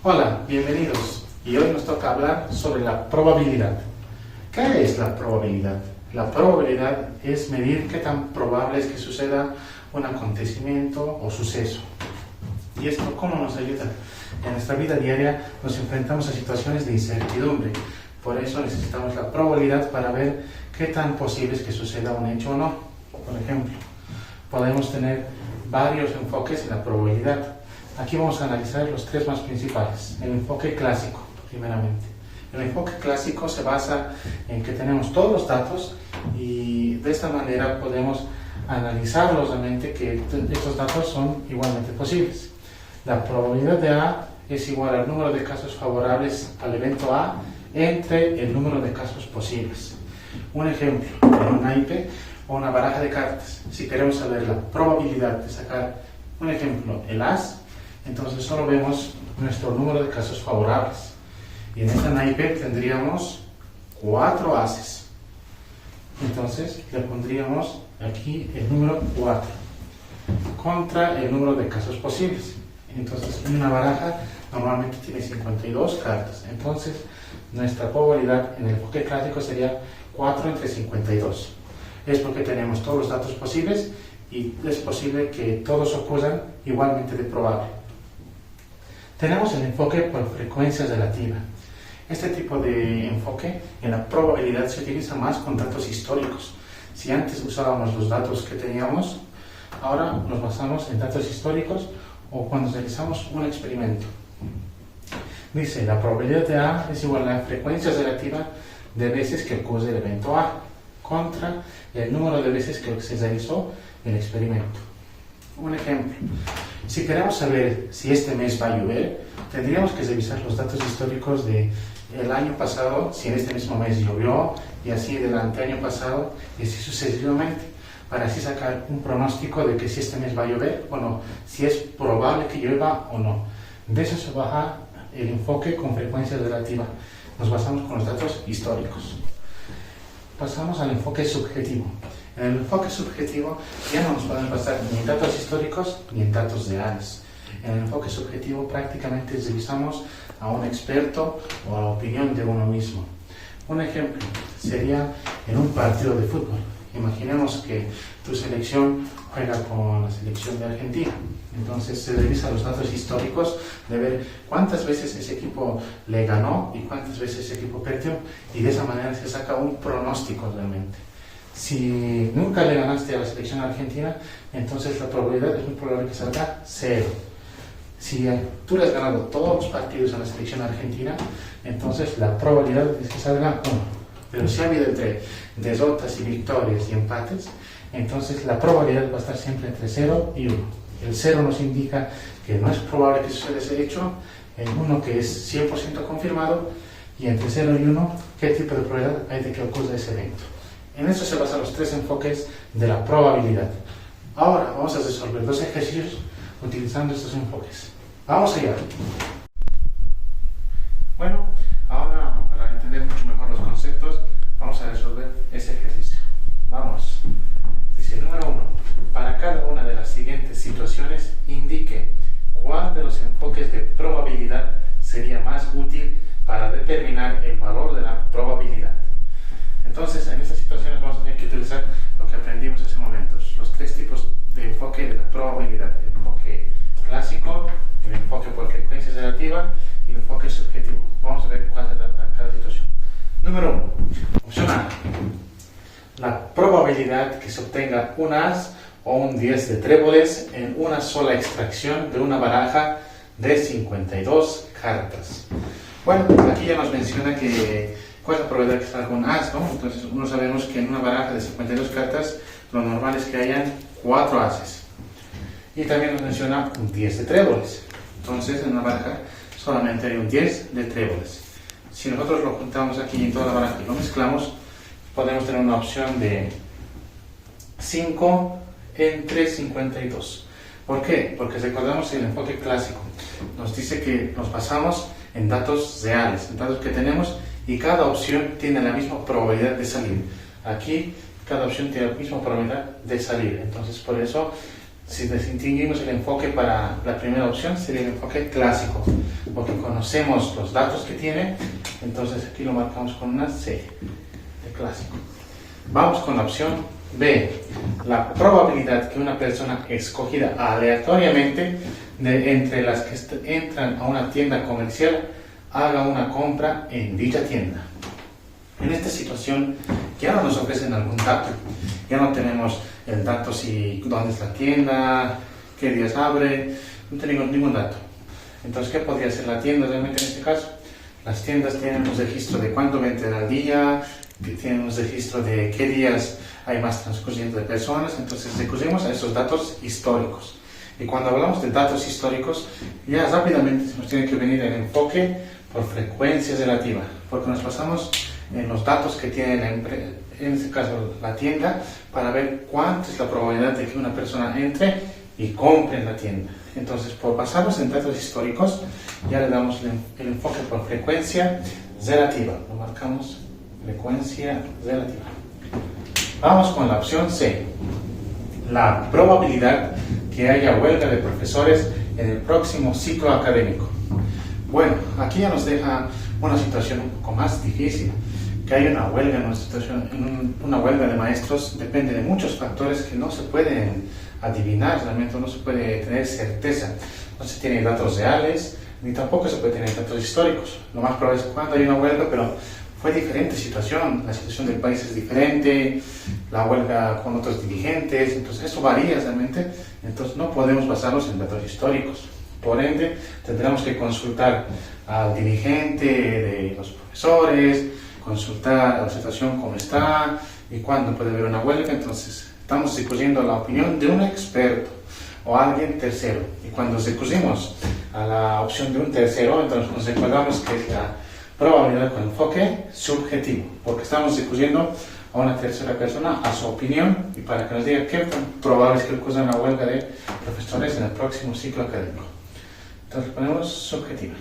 Hola, bienvenidos. Y hoy nos toca hablar sobre la probabilidad. ¿Qué es la probabilidad? La probabilidad es medir qué tan probable es que suceda un acontecimiento o suceso. ¿Y esto cómo nos ayuda? En nuestra vida diaria nos enfrentamos a situaciones de incertidumbre. Por eso necesitamos la probabilidad para ver qué tan posible es que suceda un hecho o no. Por ejemplo, podemos tener varios enfoques en la probabilidad. Aquí vamos a analizar los tres más principales. El enfoque clásico, primeramente. El enfoque clásico se basa en que tenemos todos los datos y de esta manera podemos analizarlos de mente que estos datos son igualmente posibles. La probabilidad de A es igual al número de casos favorables al evento A entre el número de casos posibles. Un ejemplo, en un naipe o una baraja de cartas. Si queremos saber la probabilidad de sacar, un ejemplo, el as, entonces solo vemos nuestro número de casos favorables. Y en esta naipe tendríamos 4 ases. Entonces le pondríamos aquí el número 4 contra el número de casos posibles. Entonces una baraja normalmente tiene 52 cartas. Entonces nuestra probabilidad en el enfoque clásico sería 4 entre 52. Es porque tenemos todos los datos posibles y es posible que todos ocurran igualmente de probable. Tenemos el enfoque por frecuencia relativa. Este tipo de enfoque en la probabilidad se utiliza más con datos históricos. Si antes usábamos los datos que teníamos, ahora nos basamos en datos históricos o cuando realizamos un experimento. Dice, la probabilidad de A es igual a la frecuencia relativa de veces que ocurre el evento A contra el número de veces que se realizó el experimento. Un ejemplo, si queremos saber si este mes va a llover, tendríamos que revisar los datos históricos del año pasado, si en este mismo mes llovió, y así del anteaño pasado, y así sucesivamente, para así sacar un pronóstico de que si este mes va a llover o no, si es probable que llueva o no. De eso se baja el enfoque con frecuencia relativa. Nos basamos con los datos históricos. Pasamos al enfoque subjetivo. En el enfoque subjetivo ya no nos podemos basar ni en datos históricos ni en datos reales. En el enfoque subjetivo prácticamente revisamos a un experto o a la opinión de uno mismo. Un ejemplo sería en un partido de fútbol. Imaginemos que tu selección juega con la selección de Argentina. Entonces se revisan los datos históricos de ver cuántas veces ese equipo le ganó y cuántas veces ese equipo perdió. Y de esa manera se saca un pronóstico realmente. Si nunca le ganaste a la selección argentina, entonces la probabilidad es muy probable que salga 0. Si tú le has ganado todos los partidos a la selección argentina, entonces la probabilidad es que salga 1. Pero si ha habido entre derrotas y victorias y empates, entonces la probabilidad va a estar siempre entre 0 y 1. El 0 nos indica que no es probable que suceda ese hecho, el 1 que es 100% confirmado, y entre 0 y 1, qué tipo de probabilidad hay de que ocurra ese evento. En eso se basan los tres enfoques de la probabilidad. Ahora vamos a resolver 2 ejercicios utilizando estos enfoques. Vamos allá. Bueno, ahora para entender mucho mejor los conceptos, vamos a resolver ese ejercicio. Vamos. Dice número 1. Para cada una de las siguientes situaciones, indique cuál de los enfoques de probabilidad sería más útil para determinar el valor de la probabilidad. Entonces, en estas situaciones vamos a tener que utilizar lo que aprendimos hace momentos, los 3 tipos de enfoque de la probabilidad: el enfoque clásico, el enfoque por frecuencia relativa y el enfoque subjetivo. Vamos a ver cuál se trata cada situación. Número 1. Opción A. La probabilidad que se obtenga un as o un 10 de tréboles en una sola extracción de una baraja de 52 cartas. Bueno, aquí ya nos menciona que cuál es la probabilidad que salga un as, ¿no? Entonces, uno sabemos que en una baraja de 52 cartas, lo normal es que hayan 4 ases. Y también nos menciona un 10 de tréboles. Entonces, en una baraja solamente hay un 10 de tréboles. Si nosotros lo juntamos aquí en toda la baraja y lo mezclamos, podemos tener una opción de 5 entre 52. ¿Por qué? Porque recordamos el enfoque clásico. Nos dice que nos basamos en datos reales, en datos que tenemos, y cada opción tiene la misma probabilidad de salir. Aquí cada opción tiene la misma probabilidad de salir. Entonces, por eso, si distinguimos el enfoque para la primera opción, sería el enfoque clásico, porque conocemos los datos que tiene, entonces aquí lo marcamos con una C de clásico. Vamos con la opción B, la probabilidad que una persona escogida aleatoriamente entre las que entran a una tienda comercial haga una compra en dicha tienda. En esta situación ya no nos ofrecen algún dato, ya no tenemos el dato si dónde es la tienda, qué días abre, no tenemos ningún dato. Entonces, ¿qué podría hacer la tienda realmente en este caso? Las tiendas tienen un registro de cuánto venden al día, tienen un registro de qué días hay más transcurriendo de personas, entonces recurrimos a esos datos históricos. Y cuando hablamos de datos históricos, ya rápidamente se nos tiene que venir el enfoque por frecuencia relativa, porque nos basamos en los datos que tiene la empresa, en este caso la tienda, para ver cuánto es la probabilidad de que una persona entre y compre en la tienda. Entonces, por basarnos en datos históricos, ya le damos el enfoque por frecuencia relativa. Lo marcamos frecuencia relativa. Vamos con la opción C. La probabilidad que haya huelga de profesores en el próximo ciclo académico. Bueno, aquí ya nos deja una situación un poco más difícil. Que haya una huelga una huelga de maestros depende de muchos factores que no se pueden adivinar, realmente no se puede tener certeza. No se tienen datos reales, ni tampoco se puede tener datos históricos. Lo más probable es cuando hay una huelga, pero fue diferente situación, la situación del país es diferente, la huelga con otros dirigentes, entonces eso varía realmente, entonces no podemos basarnos en datos históricos. Por ende, tendremos que consultar al dirigente de los profesores, consultar la situación cómo está y cuándo puede haber una huelga. Entonces estamos recurriendo a la opinión de un experto o alguien tercero, y cuando recurrimos a la opción de un tercero, entonces nos recordamos que es la probabilidad con enfoque subjetivo, porque estamos recurriendo a una tercera persona, a su opinión, y para que nos diga qué probable es que ocurra una huelga de profesores en el próximo ciclo académico. Entonces ponemos subjetiva.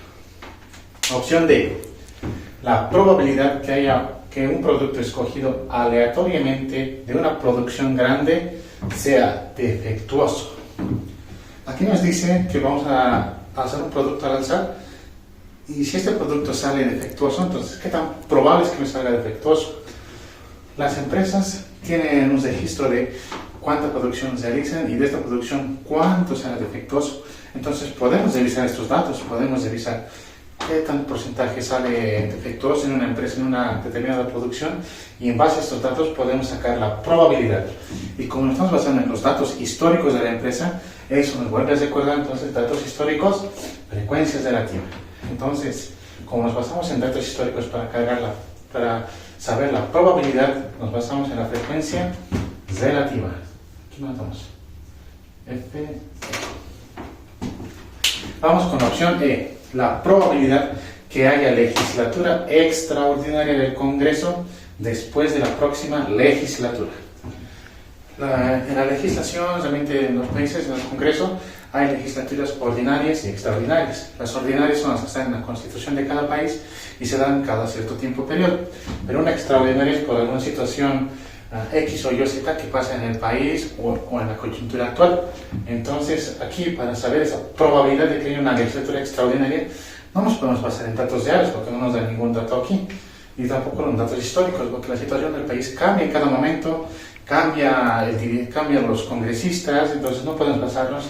Opción D, la probabilidad que un producto escogido aleatoriamente de una producción grande sea defectuoso. Aquí nos dice que vamos a hacer un producto al azar, y si este producto sale defectuoso, entonces ¿qué tan probable es que me salga defectuoso? Las empresas tienen un registro de cuánta producción realizan y de esta producción cuánto será defectuoso. Entonces podemos revisar estos datos, podemos revisar qué tan porcentaje sale defectuoso en una empresa, en una determinada producción, y en base a estos datos podemos sacar la probabilidad. Y como nos estamos basando en los datos históricos de la empresa, eso nos vuelve a recordar entonces datos históricos, frecuencia relativa. Entonces, como nos basamos en datos históricos para saber la probabilidad, nos basamos en la frecuencia relativa. Aquí notamos F. Vamos con la opción E, la probabilidad que haya legislatura extraordinaria del Congreso después de la próxima legislatura. En la legislación, realmente en los países, en el Congreso, hay legislaturas ordinarias y extraordinarias. Las ordinarias son las que están en la Constitución de cada país y se dan cada cierto tiempo periodo. Pero una extraordinaria es por alguna situación X o Y Z que pasa en el país o en la coyuntura actual. Entonces, aquí, para saber esa probabilidad de que haya una legislatura extraordinaria, no nos podemos basar en datos reales, porque no nos da ningún dato aquí, y tampoco en datos históricos, porque la situación del país cambia en cada momento, cambian los congresistas, entonces no podemos basarnos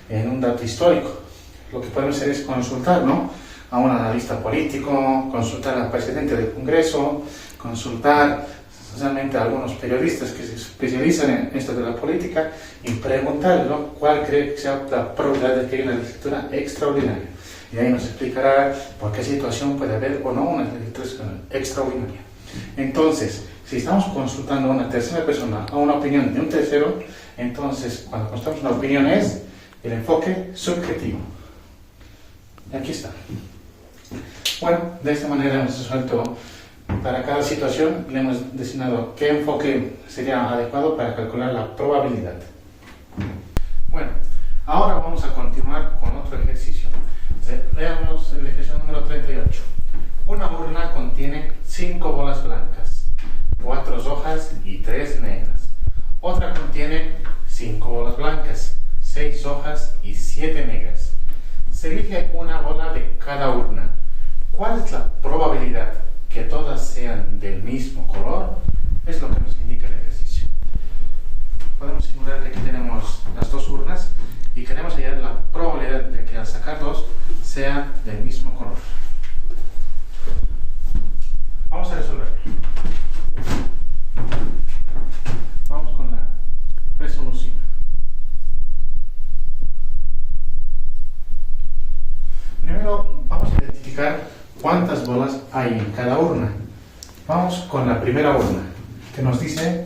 en un dato histórico. Lo que podemos hacer es consultar, ¿no?, a un analista político, consultar al presidente del Congreso, consultar realmente a algunos periodistas que se especializan en esto de la política y preguntarle, ¿no?, cuál cree que sea la probabilidad de que haya una legislatura extraordinaria. Y ahí nos explicará por qué situación puede haber o no una legislatura extraordinaria. Entonces, si estamos consultando a una tercera persona, a una opinión de un tercero, entonces cuando consultamos una opinión es el enfoque subjetivo. Y aquí está. Bueno, de esta manera hemos resuelto para cada situación, le hemos designado qué enfoque sería adecuado para calcular la probabilidad. Bueno, ahora vamos a continuar con otro ejercicio. Veamos el ejercicio número 38. Una urna contiene 5 bolas blancas, 4 rojas y 3 negras. Otra contiene 5 bolas blancas, 6 rojas y 7 negras. Se elige una bola de cada urna. ¿Cuál es la probabilidad que todas sean del mismo color? Es lo que nos indica el ejercicio. Podemos simular que aquí tenemos las dos urnas y queremos hallar la probabilidad de que al sacar dos sean del mismo color. Vamos a resolverlo. Vamos con la resolución. Primero vamos a identificar cuántas bolas hay en cada urna. Vamos con la primera urna, que nos dice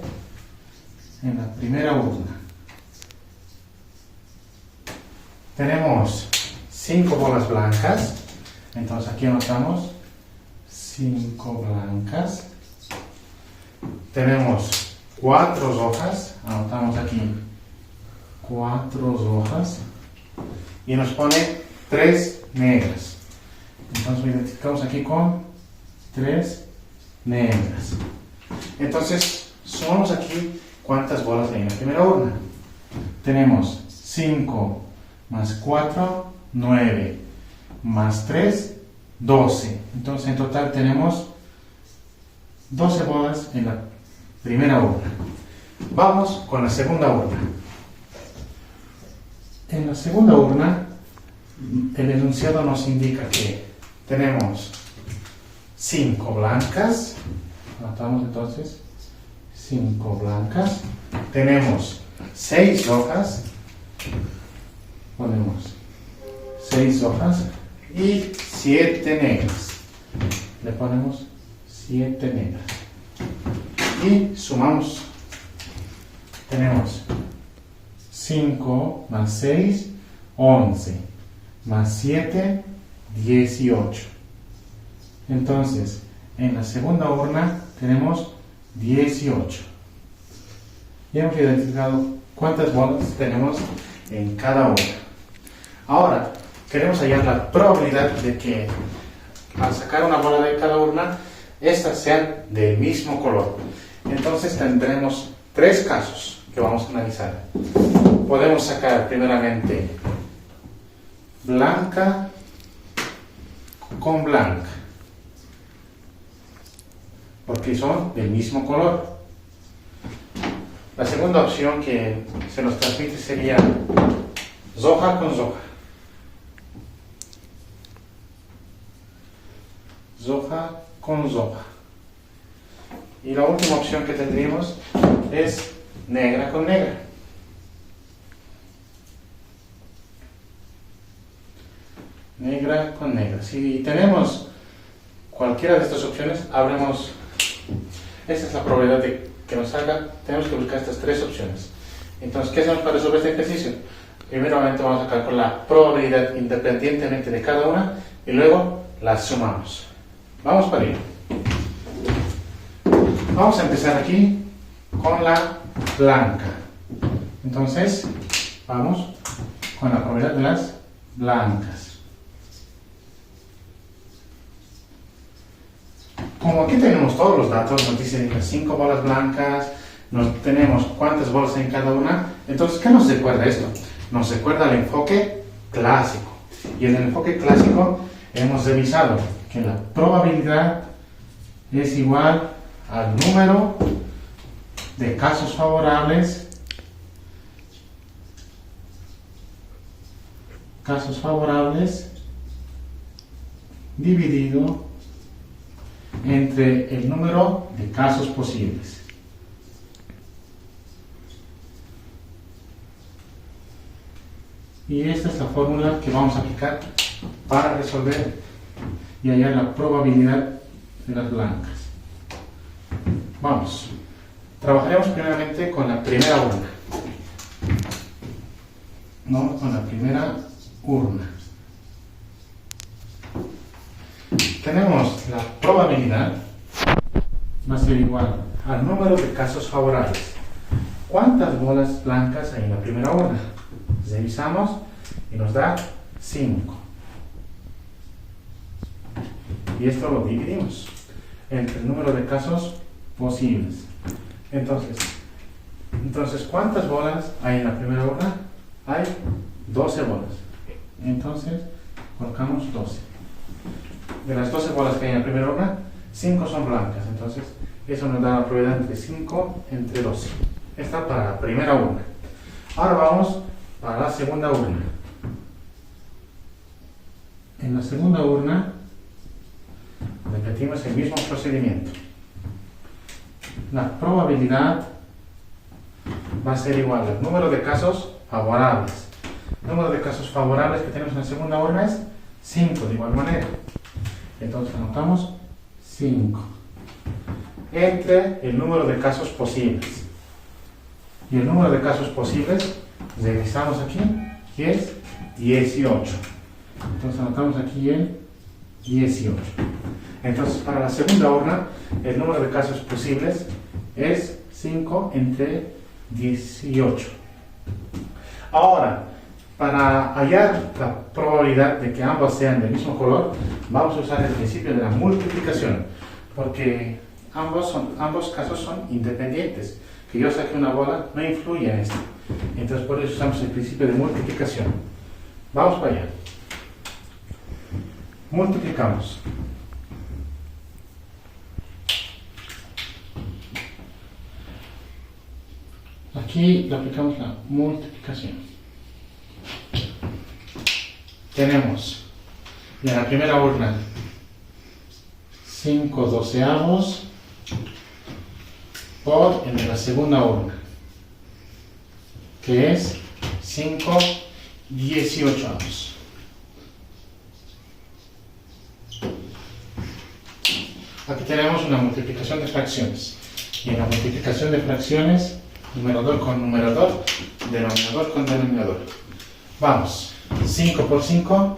en la primera urna tenemos 5 bolas blancas, entonces aquí anotamos 5 blancas. Tenemos 4 hojas, anotamos aquí 4 hojas, y nos pone 3 negras. Entonces lo identificamos aquí con 3 negras. Entonces sumamos aquí cuántas bolas hay en la primera urna. Tenemos 5 más 4, 9, más 3, 12. Entonces en total tenemos 12 bolas en la primera urna. Vamos con la segunda urna. En la segunda urna, el enunciado nos indica que tenemos 5 blancas. Anotamos entonces 5 blancas. Tenemos 6 hojas. Ponemos 6 hojas y 7 negras. Le ponemos 7 negras. Y sumamos. Tenemos 5 más 6, 11. Más 7, 18. Entonces, en la segunda urna tenemos 18. Ya hemos identificado cuántas bolas tenemos en cada urna. Ahora, queremos hallar la probabilidad de que al sacar una bola de cada urna, estas sean del mismo color. Entonces tendremos 3 casos que vamos a analizar. Podemos sacar primeramente blanca con blanca, porque son del mismo color. La segunda opción que se nos transmite sería hoja con hoja. Hoja con hoja. Y la última opción que tendríamos es negra con negra. Negra con negra. Si tenemos cualquiera de estas opciones, habremos. Esta es la probabilidad de que nos salga. Tenemos que buscar estas 3 opciones. Entonces, ¿qué hacemos para resolver este ejercicio? Primeramente vamos a calcular la probabilidad independientemente de cada una y luego las sumamos. Vamos para ello. Vamos a empezar aquí con la blanca. Entonces, vamos con la probabilidad de las blancas. Como aquí tenemos todos los datos, nos dicen que 5 bolas blancas, tenemos cuántas bolas hay en cada una, entonces, ¿qué nos recuerda esto? Nos recuerda el enfoque clásico. Y en el enfoque clásico hemos revisado que la probabilidad es igual al número de casos favorables dividido entre el número de casos posibles. Y esta es la fórmula que vamos a aplicar para resolver y hallar la probabilidad de las blancas. Vamos. Trabajaremos primeramente con la primera urna. Vamos con la primera urna. Tenemos la probabilidad va a ser igual al número de casos favorables. ¿Cuántas bolas blancas hay en la primera urna? Revisamos y nos da 5. Y esto lo dividimos entre el número de casos posibles. Entonces, ¿cuántas bolas hay en la primera urna? Hay 12 bolas. Entonces, colocamos 12. de las 12 bolas que hay en la primera urna, 5 son blancas. Entonces, eso nos da la probabilidad de 5 entre 12. Esta para la primera urna. Ahora vamos para la segunda urna. En la segunda urna, repetimos el mismo procedimiento. La probabilidad va a ser igual al número de casos favorables. El número de casos favorables que tenemos en la segunda urna es 5, de igual manera. Entonces anotamos 5 entre el número de casos posibles. Y el número de casos posibles, revisamos aquí, que es 18. Entonces anotamos aquí el 18. Entonces para la segunda urna, el número de casos posibles es 5 entre 18. Ahora, para hallar la probabilidad de que ambos sean del mismo color, vamos a usar el principio de la multiplicación, porque ambos casos son independientes. Que yo saque una bola no influye en esto. Entonces por eso usamos el principio de multiplicación. Vamos para allá. Multiplicamos. Aquí le aplicamos la multiplicación. Tenemos en la primera urna 5 doceavos por el de la segunda urna, que es 5 18avos. Aquí tenemos una multiplicación de fracciones. Y en la multiplicación de fracciones, numerador con numerador, denominador con denominador. Vamos, 5 por 5,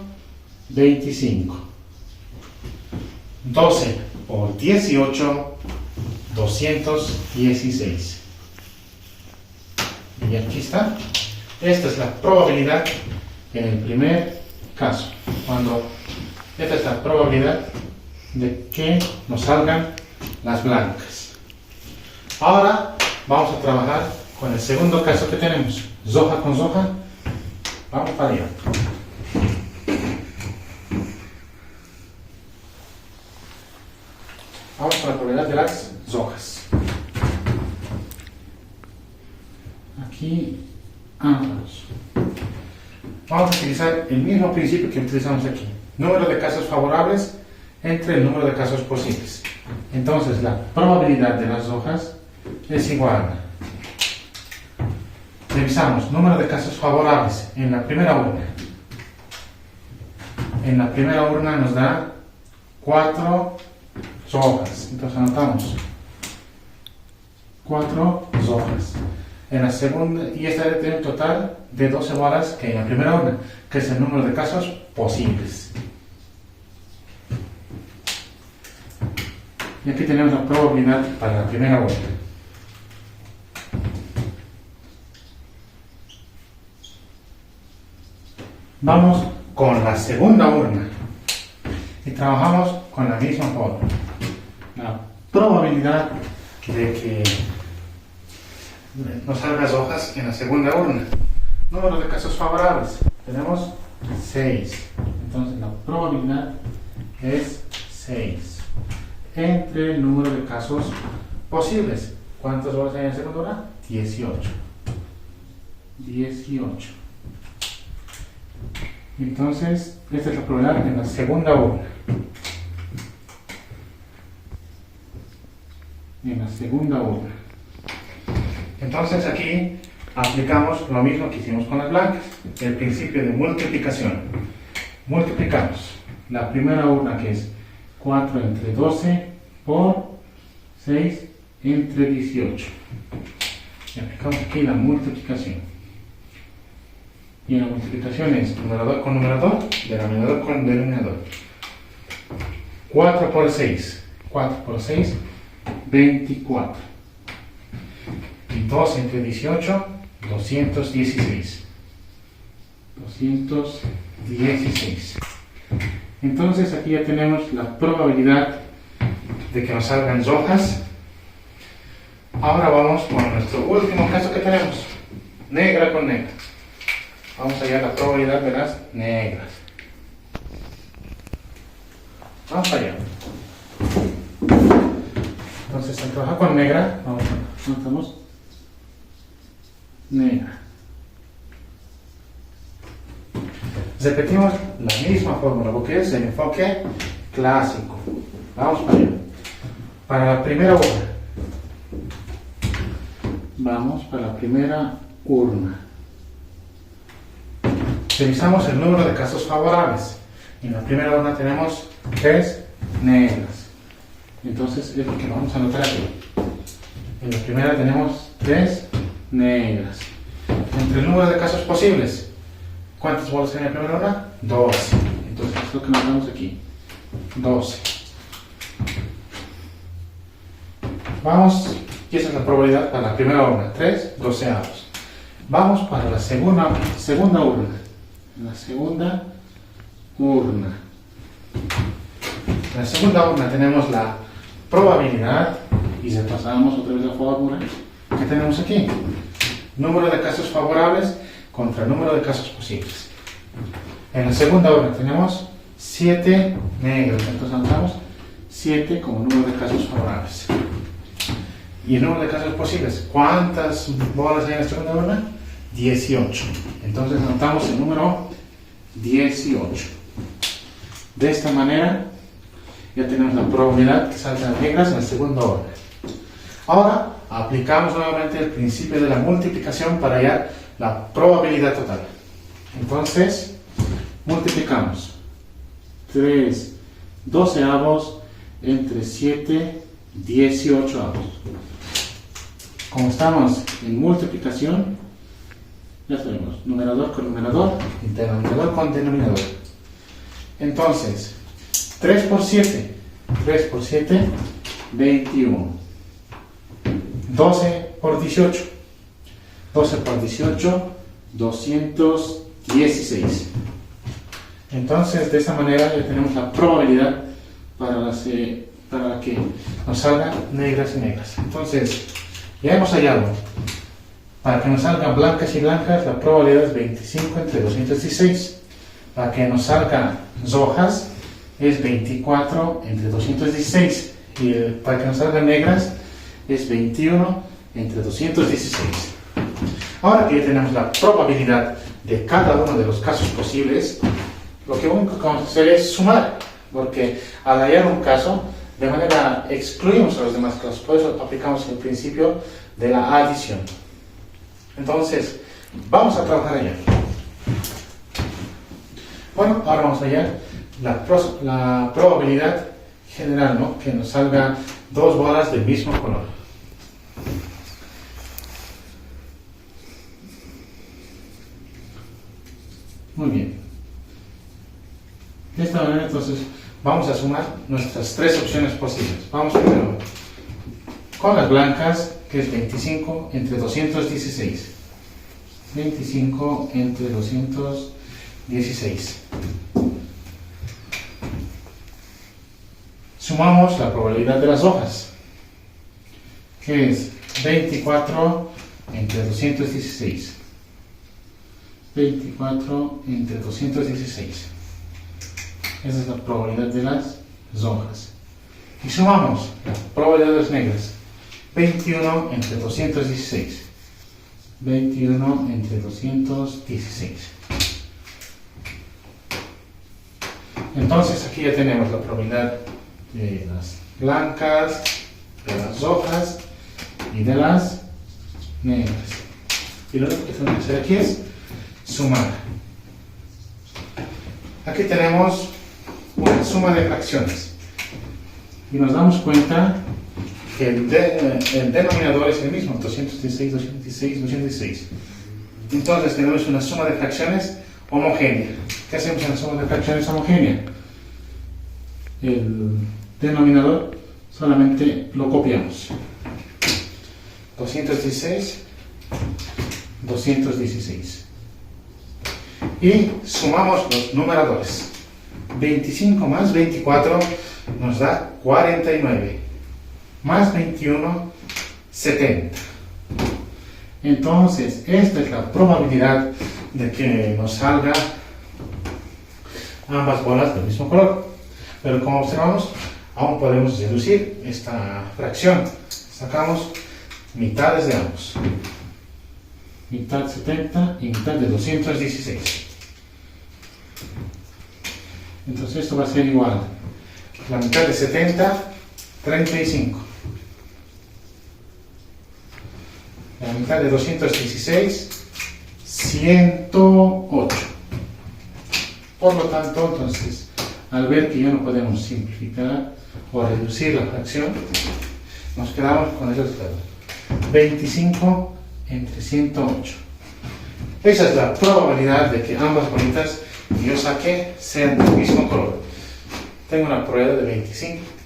25. 12 por 18, 216. Y aquí está. Esta es la probabilidad en el primer caso. Esta es la probabilidad de que nos salgan las blancas. Ahora vamos a trabajar con el segundo caso que tenemos. Soja con soja. Vamos para allá. Vamos con la probabilidad de las sojas. Aquí ambos. Vamos a utilizar el mismo principio que utilizamos aquí. Número de casos favorables entre el número de casos posibles. Entonces la probabilidad de las hojas es igual. Revisamos número de casos favorables en la primera urna. En la primera urna nos da 4 hojas. Entonces anotamos 4 hojas. En la segunda, y esta debe tener un total de 12 bolas que hay en la primera urna, que es el número de casos posibles. Y aquí tenemos la probabilidad para la primera urna. Vamos con la segunda urna y trabajamos con la misma forma. La probabilidad de que nos salgan las hojas en la segunda urna. Número de casos favorables. Tenemos 6. Entonces la probabilidad es 6. Entre el número de casos posibles. ¿Cuántas hojas hay en la segunda urna? 18. 18. Entonces, esta es la probabilidad en la segunda urna. En la segunda urna. Entonces aquí aplicamos lo mismo que hicimos con las blancas, el principio de multiplicación. Multiplicamos la primera urna, que es 4 entre 12 por 6 entre 18. Y aplicamos aquí la multiplicación. Y la multiplicación es numerador con numerador, denominador con denominador. 4 por 6. 4 por 6, 24. Y 2 entre 18, 216. 216. Entonces aquí ya tenemos la probabilidad de que nos salgan hojas. Ahora vamos con nuestro último caso que tenemos. Negra con negra. Vamos a hallar la probabilidad de las negras. Vamos allá. Entonces, al trabajar con negra, vamos a notamos negra. Repetimos la misma fórmula, porque es el enfoque clásico. Vamos para allá. Para la primera urna. Vamos para la primera urna. Revisamos el número de casos favorables. En la primera urna tenemos 3 negras. Entonces es lo que vamos a anotar aquí. En la primera tenemos 3 negras. Entre el número de casos posibles, ¿cuántas bolas hay en la primera urna? 12. Entonces es lo que notamos aquí. 12. Vamos, y esa es la probabilidad para la primera urna, 3 doceavos. Vamos para la segunda urna. En la segunda urna. En la segunda urna tenemos la probabilidad, y repasamos otra vez la fórmula que tenemos aquí. Número de casos favorables contra el número de casos posibles. En la segunda urna tenemos 7 negros, entonces anotamos 7 como número de casos favorables. Y el número de casos posibles, ¿cuántas bolas hay en la segunda urna? 18. Entonces anotamos el número 18. De esta manera ya tenemos la probabilidad que salgan negras en la segunda urna. Ahora aplicamos nuevamente el principio de la multiplicación para hallar la probabilidad total. Entonces multiplicamos 3 doceavos entre 7 18avos. Como estamos en multiplicación, ya sabemos, numerador con numerador y denominador con denominador. Entonces, 3 por 7, 21. 12 por 18, 12 por 18, 216. Entonces, de esta manera ya tenemos la probabilidad para que nos salgan negras y negras. Entonces, ya hemos hallado, para que nos salgan blancas y blancas, la probabilidad es 25 entre 216. Para que nos salgan rojas, es 24 entre 216. Y para que nos salgan negras, es 21 entre 216. Ahora que ya tenemos la probabilidad de cada uno de los casos posibles, lo que único que vamos a hacer es sumar, porque al hallar un caso, de manera excluimos a los demás casos, por eso aplicamos el principio de la adición. Entonces, vamos a trabajar allá. Bueno, ahora vamos a hallar la probabilidad general, ¿no? Que nos salga 2 bolas del mismo color. Muy bien. De esta manera, entonces, vamos a sumar nuestras 3 opciones posibles. Vamos primero con las blancas, que es 25 entre 216. 25 entre 216. Sumamos la probabilidad de las hojas, que es 24 entre 216. 24 entre 216. Esa es la probabilidad de las hojas. Y sumamos la probabilidad de las negras. 21 entre 216. 21 entre 216. Entonces aquí ya tenemos la probabilidad de las blancas, de las rojas y de las negras. Y lo único que tenemos que hacer aquí es sumar. Aquí tenemos una suma de fracciones y nos damos cuenta que el denominador es el mismo, 216, 216, 216. Entonces tenemos una suma de fracciones homogénea. ¿Qué hacemos en la suma de fracciones homogénea? El denominador solamente lo copiamos. 216, 216. Y sumamos los numeradores. 25 más 24 nos da 49. Más 21, 70. Entonces, esta es la probabilidad de que nos salga ambas bolas del mismo color. Pero como observamos, aún podemos deducir esta fracción. Sacamos mitades de ambos. Mitad 70 y mitad de 216. Entonces esto va a ser igual. La mitad de 70, 35. La mitad de 216, 108. Por lo tanto, entonces, al ver que ya no podemos simplificar o reducir la fracción, nos quedamos con el resultado. 25 entre 108. Esa es la probabilidad de que ambas bolitas que yo saqué sean del mismo color. Tengo una probabilidad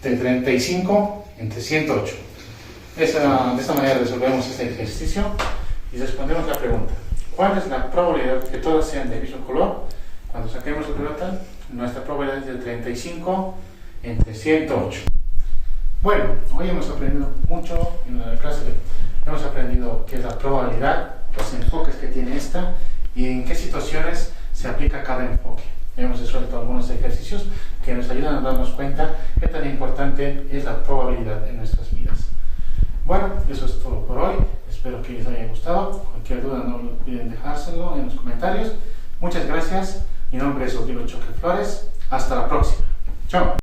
de 35 entre 108. De esta manera resolvemos este ejercicio y respondemos la pregunta: ¿cuál es la probabilidad de que todas sean del mismo color? Cuando saquemos la pelota, nuestra probabilidad es de 35 entre 108. Bueno, hoy hemos aprendido mucho en la clase. Hemos aprendido qué es la probabilidad, los enfoques que tiene esta y en qué situaciones se aplica cada enfoque. Hemos resuelto algunos ejercicios que nos ayudan a darnos cuenta qué tan importante es la probabilidad en nuestras vidas. Bueno, eso es todo por hoy. Espero que les haya gustado. Cualquier duda no olviden dejárselo en los comentarios. Muchas gracias. Mi nombre es Rodrigo Choque Flores. Hasta la próxima. Chao.